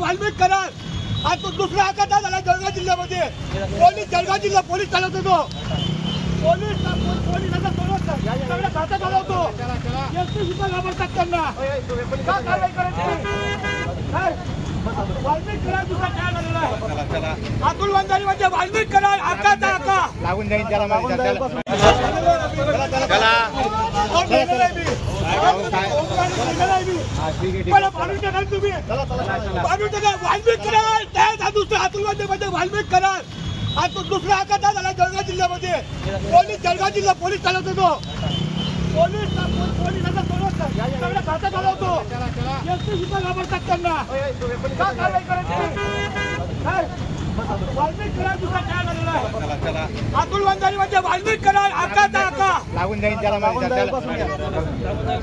वाल्मिक करार आज तो दुसरा अपघात झाला जळगाव जिल्ह्यामध्ये. पोलीस जळगाव जिल्हा पोलीस चालवत होतो. पोलिसांचा सगळं खाता चालवतो. एसटी सुद्धा घाबरतात त्यांना. का कारवाई करायची? वाल्मिक करार दुसरा काय झालेला आहे? अतुल वंजारी म्हणजे वाल्मिक करार आकाचा आका लागून जाईल त्याला. वाल्मिक करार दुसरा अतुल वंजारी म्हणजे वाल्मिक करार आज तो दुसरा अपघात झाला जळगाव जिल्ह्यामध्ये. पोलीस जळगाव जिल्हा पोलीस चालवत होतो. पोलिसांचा सगळं खाता चालवतो. एसटी सुद्धा घाबरतात त्यांना. का कारवाई करायची? वाल्मिक करार दुसरा काय झालेला आहे? अतुल वंजारी म्हणजे वाल्मिक करार आकाचा आका लागून जाईल त्याला.